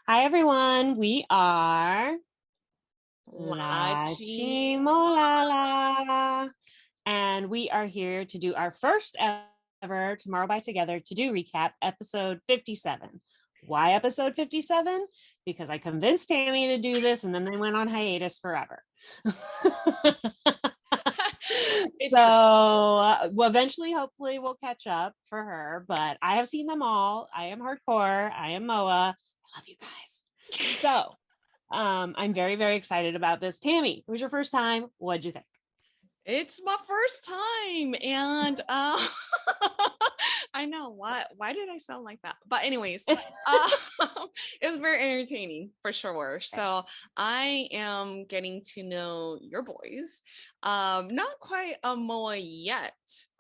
Hi, everyone. We are LaChiMoLaLa. LaChiMoLaLa, and we are here to do our first ever Tomorrow by Together to do recap, episode 57. Why episode 57? Because I convinced Tammy to do this, and then they went on hiatus forever. It's Well, eventually, hopefully, we'll catch up for her. But I have seen them all. I am hardcore. I am MOA. I love you guys. I'm very, very excited about this. Tammy, it was your first time. What'd you think? it's my first time, and I know why did I sound like that? But anyways, it was very entertaining for sure. So I am getting to know your boys. Not quite a MOA yet,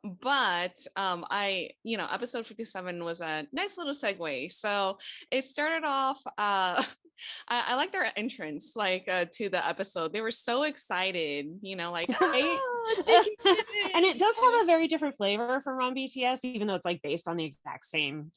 but episode 57 was a nice little segue. So it started off I like their entrance to the episode. They were so excited, like Right? And it does have a very different flavor from Run BTS, even though it's like based on the exact same,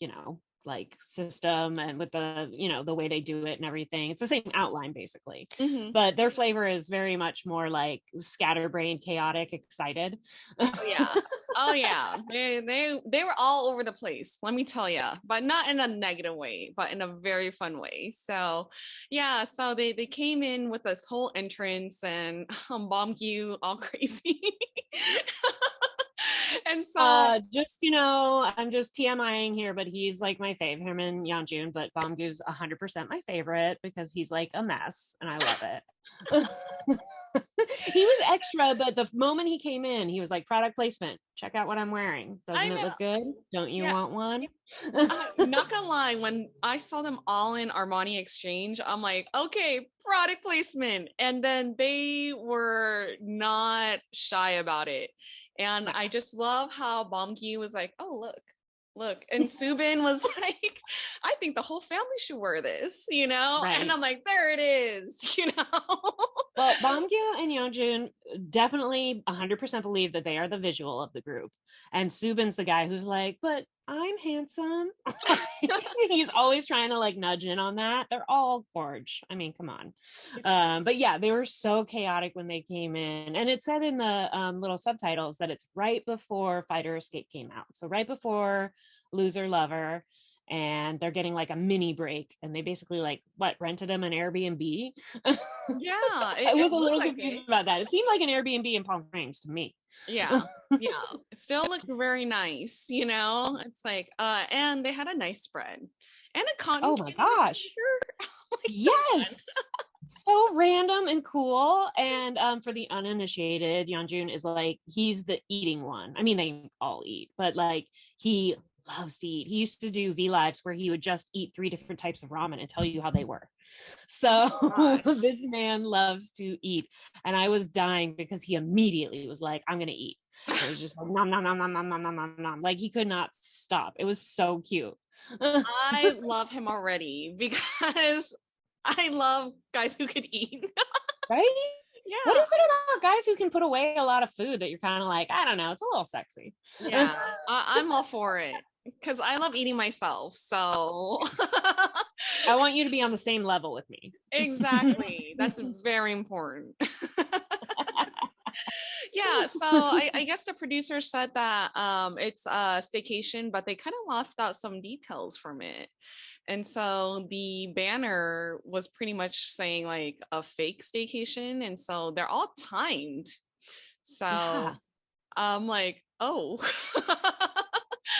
like system and with the way they do it and everything. It's the same outline basically. Mhm. But their flavor is very much more like scatterbrained, chaotic, excited. Oh yeah. Oh yeah. They were all over the place, let me tell you, but not in a negative way, but in a very fun way. So yeah, so they came in with this whole entrance and bombed you all crazy. And so I'm just TMIing here, but he's like my fave, him and Yeonjun, but Bomgu's 100% my favorite because he's like a mess and I love it. He was extra, but the moment he came in, he was like, product placement. Check out what I'm wearing. I Doesn't it know. look good? Don't you Yeah. want one? Not gonna lie, when I saw them all in Armani Exchange, I'm like, okay, product placement. And then they were not shy about it. And I just love how Bomgi was like, oh, look. And Subin was like, I think the whole family should wear this, Right. And I'm like, there it is, Well, Bomgyu and Yeonjun definitely 100% believe that they are the visual of the group. And Subin's the guy who's like, but I'm handsome. He's always trying to like nudge in on that. They're all gorge. I mean, come on. But yeah, they were so chaotic when they came in. And it said in the little subtitles that it's right before Fighter Escape came out. So right before Loser Lover. And they're getting like a mini break. And they basically like, rented him an Airbnb? Yeah, I was it a little looked like confused it. about that. It seemed like an Airbnb in Palm Springs to me. Yeah. Yeah. It still looked very nice, It's like, and they had a nice spread and a cotton Oh my candy gosh. like, come on. Yes. So random and cool. And for the uninitiated, Yeonjun is like, he's the eating one. I mean, they all eat, but like he loves to eat. He used to do V Lives where he would just eat 3 different types of ramen and tell you how they were. So Gosh. this man loves to eat. And I was dying because he immediately was like, I'm going to eat. It was just like, nom, nom, nom, nom, nom, nom, nom, nom, nom. Like he could not stop. It was so cute. I love him already because I love guys who could eat. Right? What Yeah. is it about guys who can put away a lot of food that you're kind of like, I don't know, it's a little sexy. Yeah. I'm all for it because I love eating myself. So I want you to be on the same level with me. exactly. That's very important. Yeah, so I guess the producer said that it's a staycation, but they kind of left out some details from it. And so the banner was pretty much saying like a fake staycation. And so they're all timed. So Yeah. I'm like, oh.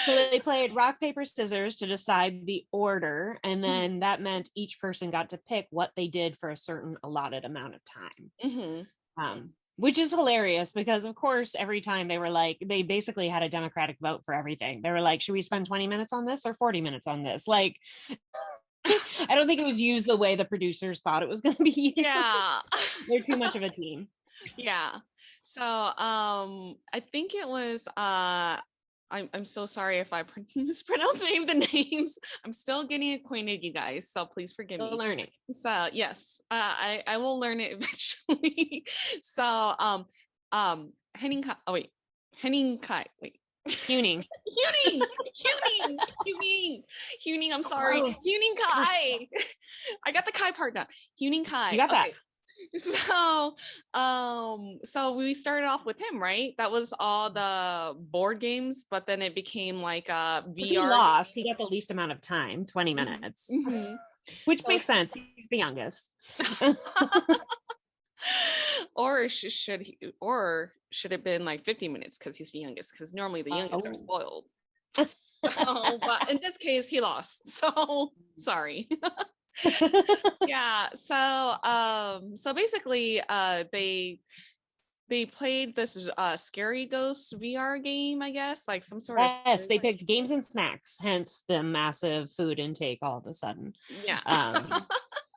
So they played rock, paper, scissors to decide the order. And then that meant each person got to pick what they did for a certain allotted amount of time. Mm-hmm. Which is hilarious because of course every time they were like, they basically had a democratic vote for everything. They were like, should we spend 20 minutes on this or 40 minutes on this? Like I don't think it was used the way the producers thought it was going to be used. Yeah. They're too much of a team. Yeah. So I think it was I'm so sorry if I mispronounce any of the names. I'm still getting acquainted, you guys, so please forgive me. Still learning. So yes, I will learn it eventually. So Henning Kai, wait, Huning. Huning. I'm sorry. Close. Huning Kai. I got the Kai part now. Huning Kai. You got that. So we started off with him, right? That was all the board games, but then it became like a VR. He lost. He got the least amount of time, 20 minutes, which makes sense. He's the youngest. Or should it have been like 50 minutes because he's the youngest? Because normally the youngest are spoiled. But in this case, he lost. So sorry. Yeah. So basically, they played this Scary Ghost VR game, I guess, like some sort of. Yes, they picked games and snacks, hence the massive food intake all of a sudden. Yeah.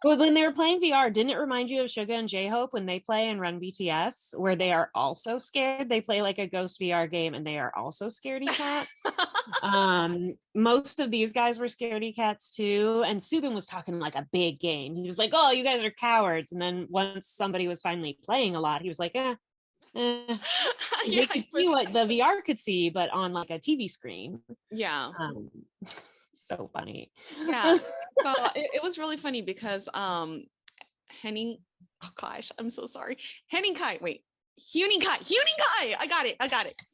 But when they were playing VR, didn't it remind you of Suga and J-Hope when they play and run BTS, where they are also scared? They play like a ghost VR game and they are also scaredy cats. Most of these guys were scaredy cats too. And Subin was talking like a big game. He was like, oh, you guys are cowards. And then once somebody was finally playing a lot, he was like, They could see what the VR could see, but on like a TV screen. Yeah. So funny. Yeah. So it was really funny because Henning, oh gosh, I'm so sorry. Huning Kai. I got it.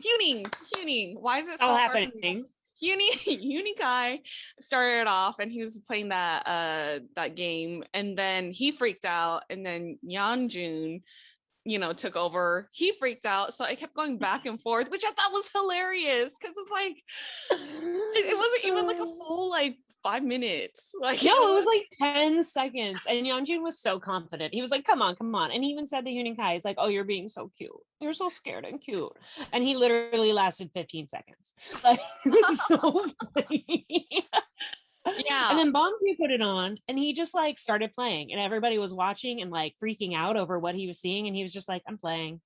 Huning. Why is it so happening? Huning Kai started off and he was playing that game, and then he freaked out, and then Yeonjun took over. He freaked out, so I kept going back and forth, which I thought was hilarious because it's like it wasn't even like a full like 5 minutes. Like no, it was like 10 seconds, and Yeonjun was so confident. He was like, "Come on!" And he even said to Huning Kai, "He's like, oh, you're being so cute. You're so scared and cute." And he literally lasted 15 seconds. Like it was so funny. Yeah. And then Bongyu put it on and he just like started playing, and everybody was watching and like freaking out over what he was seeing, and he was just like, I'm playing.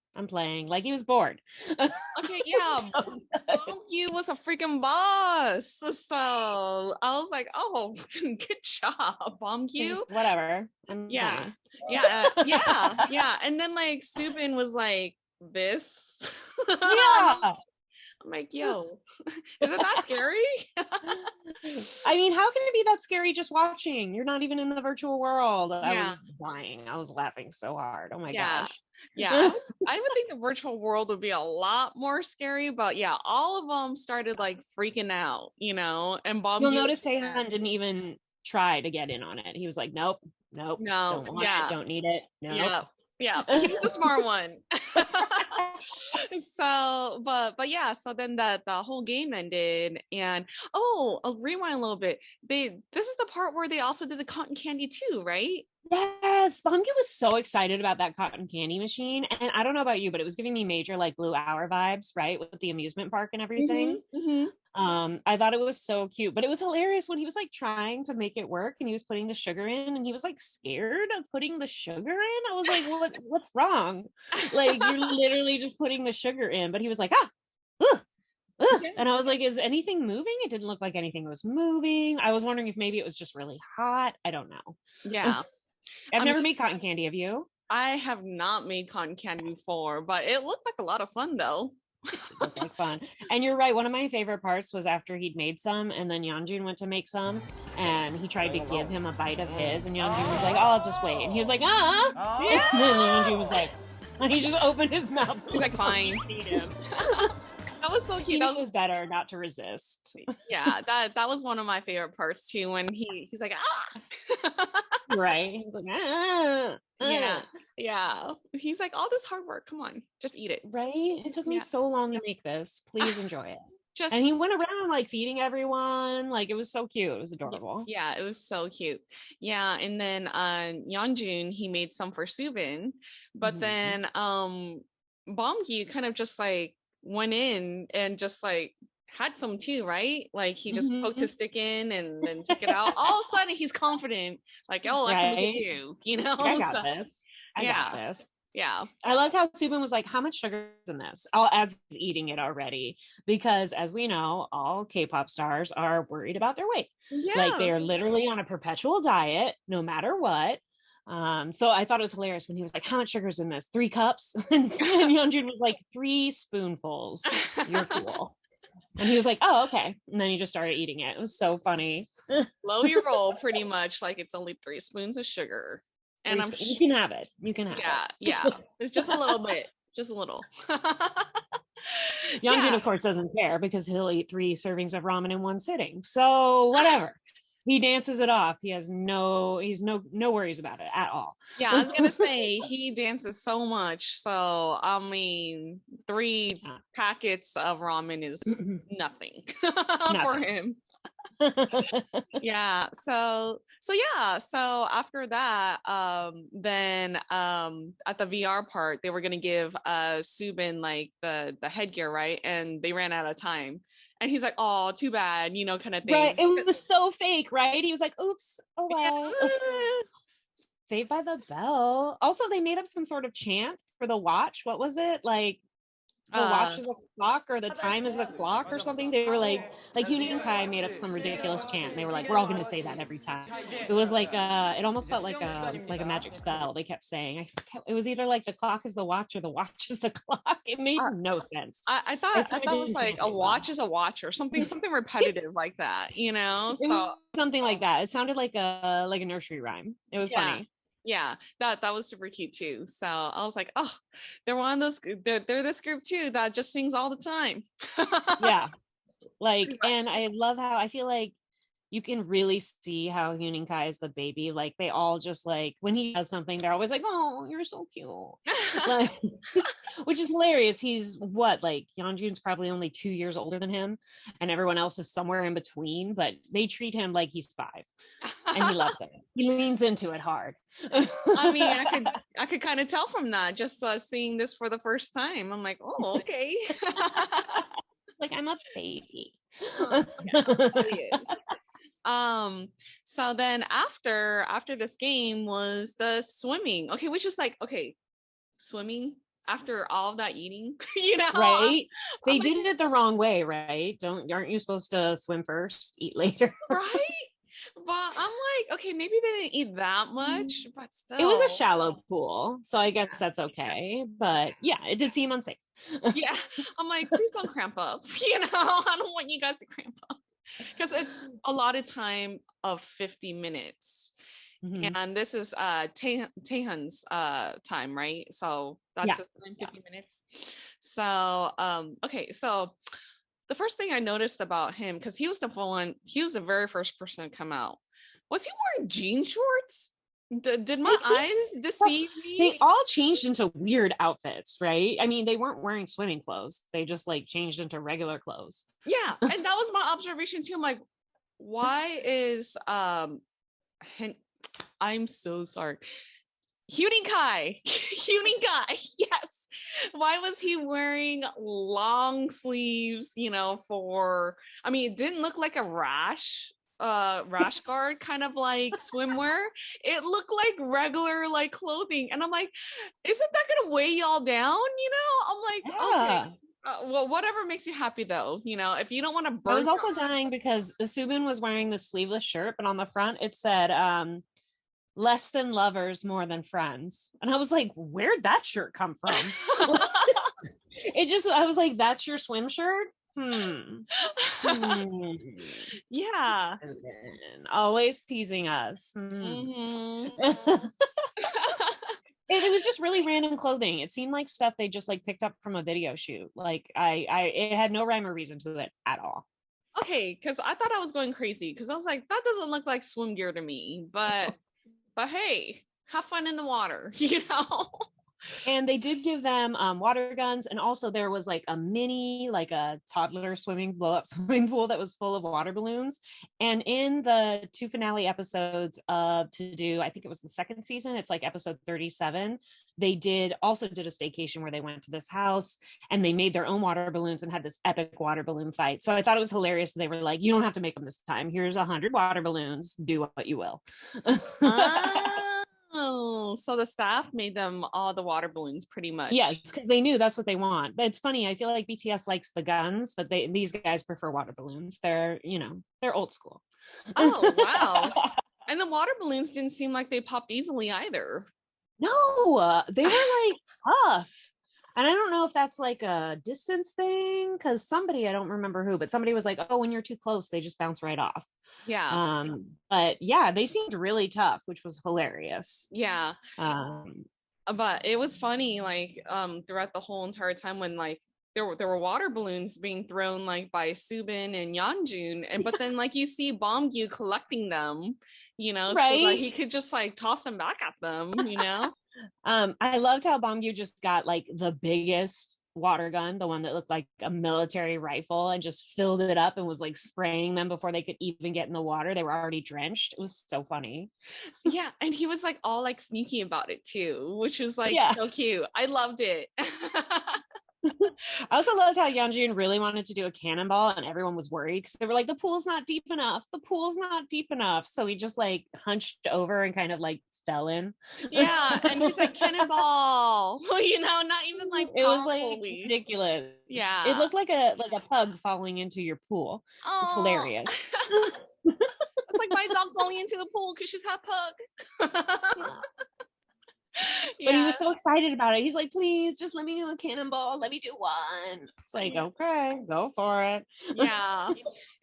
Like he was bored. Okay, yeah. Bongyu was a freaking boss. So I was like, oh, good job, Bongyu. Whatever. Yeah. And then like Subin was like this. Yeah. I'm like, yo, is it that scary? I mean, how can it be that scary just watching? You're not even in the virtual world. I was dying. I was laughing so hard. Oh my gosh. Yeah. I would think the virtual world would be a lot more scary, but yeah, all of them started like freaking out, and Bob. You'll notice Taehan didn't even try to get in on it. He was like, nope, no, don't want it, don't need it. Nope. Yeah, he's the smart one. So but yeah, so then the whole game ended, and I'll rewind a little bit. This is the part where they also did the cotton candy too, right? Yes, Bongyu was so excited about that cotton candy machine, and I don't know about you, but it was giving me major like Blue Hour vibes, right, with the amusement park and everything. I thought it was so cute, but it was hilarious when he was like trying to make it work and he was putting the sugar in, and he was like scared of putting the sugar in. I was like, what's wrong? Like you're literally just putting the sugar in, but he was like, and I was like, is anything moving? It didn't look like anything was moving. I was wondering if maybe it was just really hot. I don't know. Yeah. I've never made cotton candy. Have you? I have not made cotton candy before, but it looked like a lot of fun though. It looked like fun. And you're right. One of my favorite parts was after he'd made some, and then Yeonjun went to make some, and he tried to give him a bite of his, and Yeonjun was like, "Oh, I'll just wait." And he was like, Yeah. And then Yeonjun was like, and he just opened his mouth. He's like, "Fine." Feed him. That was so cute. That was better not to resist. Yeah, that was one of my favorite parts too. When he's like, right. He's like, Yeah. He's like, all this hard work. Come on, just eat it. Right. It took me so long to make this. Please enjoy it. And he went around like feeding everyone. Like it was so cute. It was adorable. Yeah, it was so cute. Yeah, and then Yeonjun, he made some for Subin, but then Bongyu kind of just like went in and just like had some too, right? Like he just poked his stick in and then took it out. All of a sudden he's confident, like, oh, I can make it too, I got this. I got this. Yeah. I loved how Subin was like, how much sugar is in this? As he's eating it already. Because as we know, all K-pop stars are worried about their weight. Yeah. Like they are literally on a perpetual diet, no matter what. So I thought it was hilarious when he was like, how much sugar is in this? 3 cups? And Yeonjun was like, 3 spoonfuls. You're cool. And he was like, oh, okay. And then he just started eating it. It was so funny. Slow your roll, pretty much like it's only 3 spoons of sugar. And you can have it. You can have it. Yeah. It's just a little bit. Just a little. Yeonjun, of course, doesn't care because he'll eat 3 servings of ramen in one sitting. So whatever. He dances it off. He's no worries about it at all. Yeah, I was gonna say he dances so much. So I mean, 3 packets of ramen is nothing for him. Yeah. So after that, then at the VR part, they were gonna give Subin like the headgear, right? And they ran out of time. And he's like, oh, too bad, kind of thing. Right. It was so fake, right? He was like, oops, oh well. Yeah. Oops. Saved by the Bell. Also, they made up some sort of chant for the watch. What was it? Like, the watch is a clock, or the time is the clock, or something. They were like Hyun and Kai made up some ridiculous chant. They were like, we're all going to say that every time. It was like it almost felt like a magic spell. They kept saying it was either like the clock is the watch or the watch is the clock. It made no sense. I thought it was like a watch is a watch or something repetitive like that, so something like that. It sounded like a nursery rhyme. It was funny. Yeah, that was super cute too. So I was like, oh, they're one of those, they're this group too that just sings all the time. Yeah, and I love how I feel like you can really see how Hyun and Kai is the baby. Like they all just like when he does something, they're always like, oh, you're so cute. Like, which is hilarious. He's what, like Yeonjun's probably only 2 years older than him, and everyone else is somewhere in between, but they treat him like he's 5. And he loves it. He leans into it hard. I mean, I could kind of tell from that, just seeing this for the first time. I'm like, oh, okay. Like I'm a baby. So then after this game was the swimming. Okay, which is like, okay, swimming after all of that eating, right? They did it the wrong way, right? Aren't you supposed to swim first, eat later? Right? But I'm like, okay, maybe they didn't eat that much, but still. It was a shallow pool, so I guess that's okay. But yeah, it did seem unsafe. Yeah, I'm like, please don't cramp up. I don't want you guys to cramp up because it's a lot of time of 50 minutes. Mm-hmm. And this is Taehyun's time, right? So that's his time, 50 minutes. So okay, so the first thing I noticed about him, because he was the very first person to come out. Was he wearing jean shorts? Did my eyes deceive me? They all changed into weird outfits, right? I mean, they weren't wearing swimming clothes. They just like changed into regular clothes. Yeah, and that was my observation too. I'm like, why is I'm so sorry. Hyun Kai, yes. Why was he wearing long sleeves, I mean, it didn't look like a rash guard kind of like swimwear. It looked like regular like clothing. And I'm like, isn't that gonna weigh y'all down? I'm like, okay. Well, whatever makes you happy though, if you don't want to burn. I was also dying because Subin was wearing the sleeveless shirt, but on the front it said less than lovers, more than friends. And I was like, where'd that shirt come from? I was like, that's your swim shirt? Yeah. Always teasing us. Mm-hmm. It was just really random clothing. It seemed like stuff they just like picked up from a video shoot. Like it had no rhyme or reason to it at all. Okay, because I thought I was going crazy because I was like, that doesn't look like swim gear to me, but hey, have fun in the water, And they did give them water guns, and also there was like a mini, like a toddler blow-up swimming pool that was full of water balloons. And in the 2 finale episodes of To Do, I think it was the 2nd season, it's like episode 37, they did a staycation where they went to this house and they made their own water balloons and had this epic water balloon fight. So I thought it was hilarious. They were like, you don't have to make them this time. Here's 100 water balloons. Do what you will. Oh, so the staff made them all the water balloons pretty much. Yes, because they knew that's what they want. But it's funny, I feel like BTS likes the guns, but these guys prefer water balloons. They're old school. Oh, wow. And the water balloons didn't seem like they popped easily either. No, they were like tough. And I don't know if that's like a distance thing, because somebody, I don't remember who, but somebody was like, oh, when you're too close, they just bounce right off. Yeah. But yeah, they seemed really tough, which was hilarious. Yeah. Um, But it was funny, like throughout the whole entire time when like there were water balloons being thrown like by Subin and Yeonjun, and but then like you see Bomgyu collecting them, so that right. he could just like toss them back at them. I loved how Bongyu just got like the biggest water gun, the one that looked like a military rifle, and just filled it up and was like spraying them before they could even get in the water. They were already drenched. It was so funny. Yeah, and he was like all like sneaky about it too, which was like Yeah. so cute. I loved it. I also loved how Yeonjun really wanted to do a cannonball, and everyone was worried because they were like, the pool's not deep enough. The pool's not deep enough. So he just like hunched over and kind of like fell in. Yeah, and he's like cannonball, not even like it was like powerfully. ridiculous. Yeah, It looked like a pug falling into your pool. It was oh, hilarious. it's like my dog falling into the pool because she's half pug. But he was so excited about it. He's like, please just let me do a cannonball. Let me do one. It's like, okay, go for it. Yeah.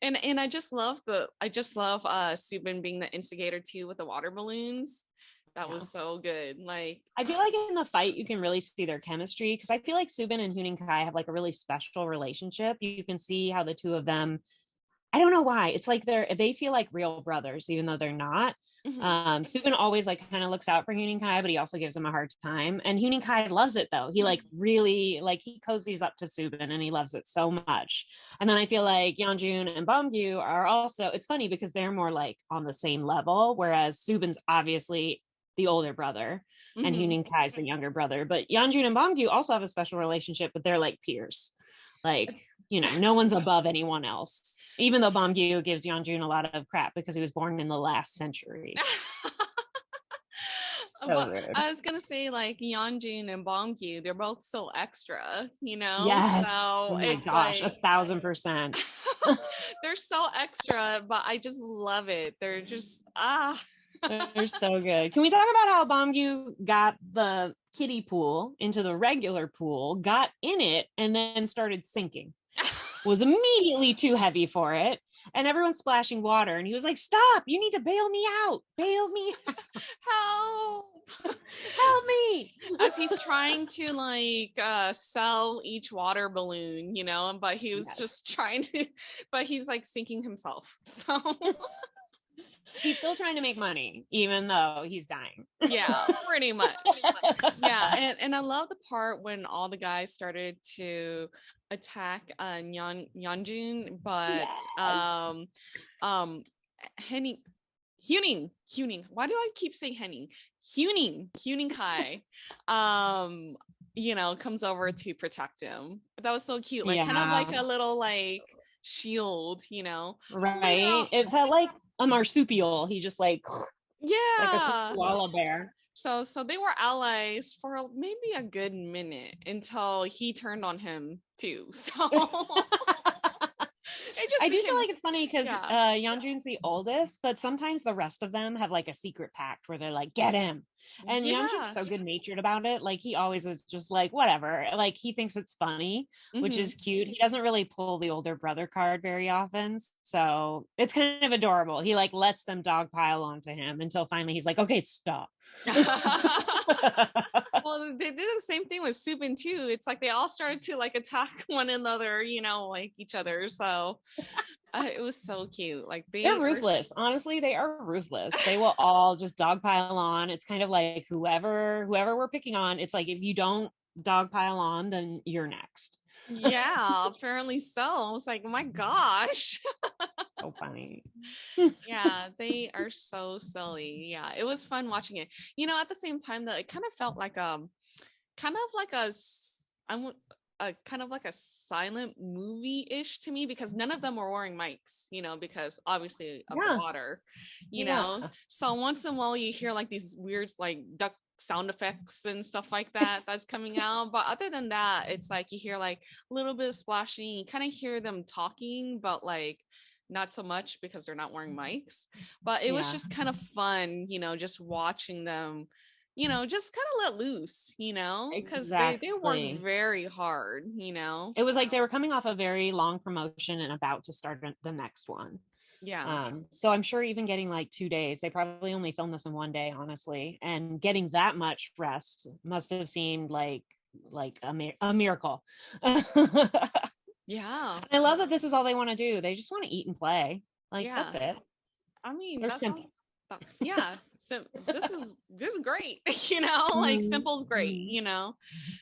And I just love Subin being the instigator too with the water balloons. That was so good. Like, I feel like in the fight you can really see their chemistry, because I feel like Subin and Huening Kai have like a really special relationship. You can see how the two of them, I don't know why, it's like they feel like real brothers even though they're not. Subin always like kind of looks out for Huening Kai, but he also gives him a hard time, and Huening Kai loves it though. He like really like he cozies up to Subin and he loves it so much. And then I feel like Yeonjun and Bomgyu are also, it's funny because they're more like on the same level, whereas Subin's obviously the older brother and Huening Kai's the younger brother. But Yeonjun and Bomgyu also have a special relationship, but they're like peers. Like, no one's above anyone else, even though Bomgyu gives Yeonjun a lot of crap because he was born in the last century. But I was gonna say, like, Yeonjun and Bomgyu, they're both so extra, Yes. So oh my it's gosh, like 1,000%. they're so extra, but I just love it. They're just They're so good. Can we talk about how Bomgyu got the kiddie pool into the regular pool, got in it, and then started sinking? Was immediately too heavy for it, and everyone's splashing water, and he was like, stop, you need to bail me out, help me. As he's trying to like sell each water balloon, but he was just trying to, but he's like sinking himself, so he's still trying to make money even though he's dying. Yeah, pretty much. Yeah, and I love the part when all the guys started to attack Yeonjun, but Huening. Why do I keep saying Henning? Huening Kai, comes over to protect him. That was so cute, like kind of like a little like shield, Right? It felt like a marsupial. He just like a koala bear. So they were allies for maybe a good minute until he turned on him too. So I do feel like it's funny because Yeonjun's the oldest, but sometimes the rest of them have like a secret pact where they're like, get him. And Yeonjun's so good natured about it. Like he always is just like, whatever. Like he thinks it's funny, which is cute. He doesn't really pull the older brother card very often. So it's kind of adorable. He like lets them dogpile onto him until finally he's like, okay, stop. Well, they did the same thing with Subin too. It's like they all started to like attack one another, like each other. So it was so cute. Like they're ruthless. Honestly, they are ruthless. They will all just dogpile on. It's kind of like whoever we're picking on. It's like if you don't dogpile on, then you're next. Yeah, apparently so. I was like, oh my gosh. So funny. Yeah, they are so silly. Yeah, it was fun watching it. At the same time though, it kind of felt like a kind of like a silent movie-ish to me, because none of them were wearing mics, because obviously of the water, so once in a while you hear like these weird like duck sound effects and stuff like that's coming out, but other than that, it's like you hear like a little bit of splashing, you kind of hear them talking, but like not so much because they're not wearing mics. But it was just kind of fun, just watching them just kind of let loose, because they work Exactly. very hard, It was like they were coming off a very long promotion and about to start the next one. Yeah. So I'm sure even getting like 2 days, they probably only filmed this in one day, honestly, and getting that much rest must have seemed like a miracle. Yeah. I love that this is all they want to do. They just want to eat and play. Like, Yeah. that's it. I mean, They're that simple. sounds yeah. So this is great, like simple's great,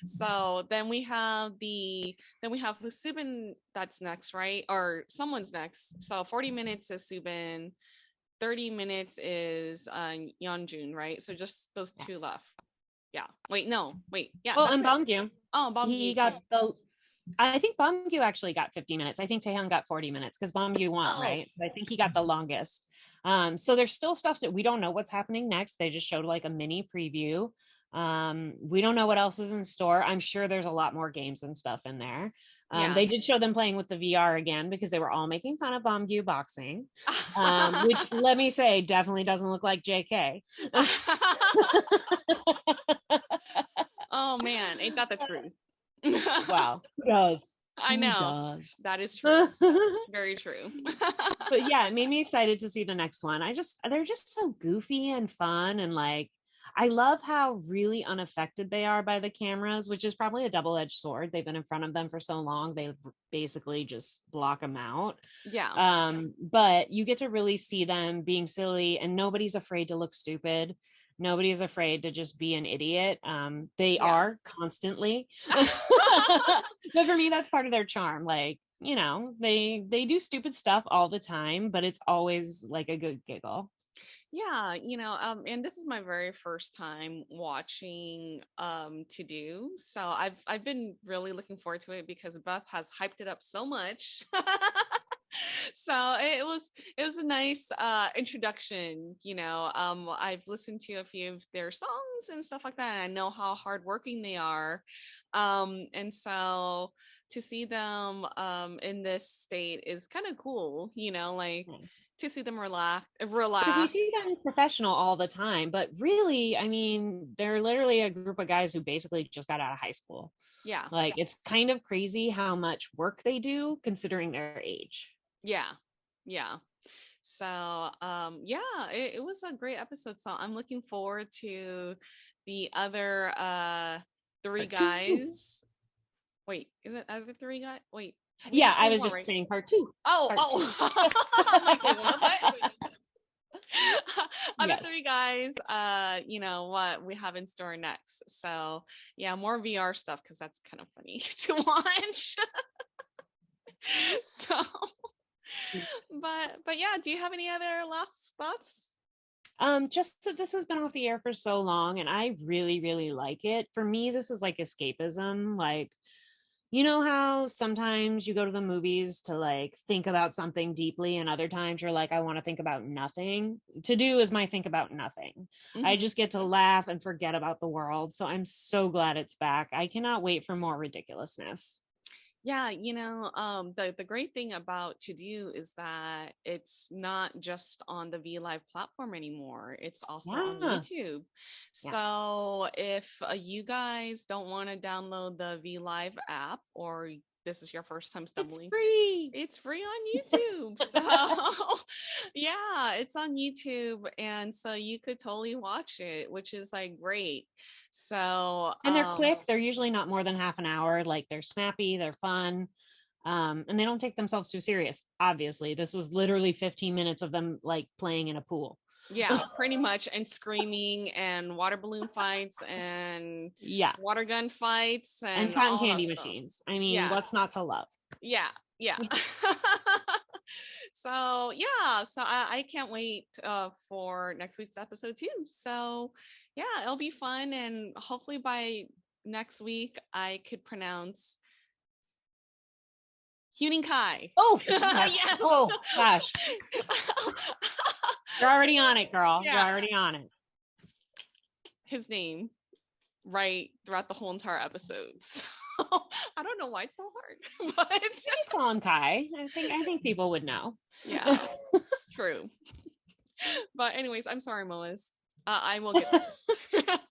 So then we have the Subin that's next, right? Or someone's next. So 40 minutes is Subin, 30 minutes is Yeonjun, right? So just those two left. Yeah. Wait, no. Wait. Yeah. Well, and Bamgyu. Oh, Bamgyu He too. got I think Bamgyu actually got 50 minutes. I think Taehyung got 40 minutes because Bamgyu won, right? So I think he got the longest. So there's still stuff that we don't know what's happening next. They just showed like a mini preview. We don't know what else is in store. I'm sure there's a lot more games and stuff in there. They did show them playing with the VR again because they were all making fun of Bamgyu boxing, which let me say definitely doesn't look like JK. Oh man, ain't that the truth? Wow, who does? I know. Does? That is true. Very true. But yeah, it made me excited to see the next one. They're just so goofy and fun, and like I love how really unaffected they are by the cameras, which is probably a double-edged sword. They've been in front of them for so long, they basically just block them out. Yeah. But you get to really see them being silly, and nobody's afraid to look stupid. Nobody is afraid to just be an idiot. They are constantly. But for me, that's part of their charm. Like, they do stupid stuff all the time, but it's always like a good giggle. Yeah, and this is my very first time watching To Do. So I've been really looking forward to it because Beth has hyped it up so much. So it was a nice introduction. I've listened to a few of their songs and stuff like that, and I know how hardworking they are. And so to see them in this state is kind of cool, like to see them relax. Because you see them professional all the time, but really, I mean, they're literally a group of guys who basically just got out of high school. Yeah. Like, it's kind of crazy how much work they do considering their age. Yeah. So it was a great episode. So I'm looking forward to the other three guys. Wait, is it other three guys? Wait. Yeah, I was just saying part two. I'm like, what? Other three guys, what we have in store next. So yeah, more VR stuff because that's kind of funny to watch. So but yeah, do you have any other last thoughts? Just that this has been off the air for so long and I really, really like it. For me, this is like escapism. Like, you know how sometimes you go to the movies to like think about something deeply and other times you're like, I want to think about nothing. To Do is my think about nothing. Mm-hmm. I just get to laugh and forget about the world. So I'm so glad it's back. I cannot wait for more ridiculousness. Yeah, the great thing about To Do is that it's not just on the V Live platform anymore. It's also on YouTube. Yeah. So if you guys don't want to download the V Live app, or this is your first time stumbling, it's free on YouTube. So yeah, it's on YouTube, and so you could totally watch it, which is like great. So and they're quick. They're usually not more than half an hour. Like, they're snappy, they're fun, and they don't take themselves too serious. Obviously, this was literally 15 minutes of them like playing in a pool. Yeah, pretty much, and screaming and water balloon fights and water gun fights and cotton candy machines. I mean, what's not to love? Yeah. So I can't wait for next week's episode too. So yeah, it'll be fun, and hopefully by next week I could pronounce Huening Kai. Oh yes. Oh gosh. You're already on it, girl. Yeah. You're already on it. His name right throughout the whole entire episode. So I don't know why it's so hard, but you call him Kai. I think people would know. Yeah, true. But anyways, I'm sorry, Moas. I will get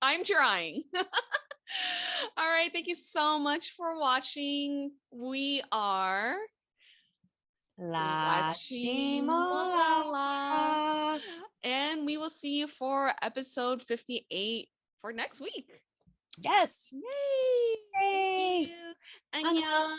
I'm trying. All right. Thank you so much for watching. We are LaChiMoLaLa. And we will see you for episode 58 for next week. Yes. Yay. Yay. Thank you. Annyeong.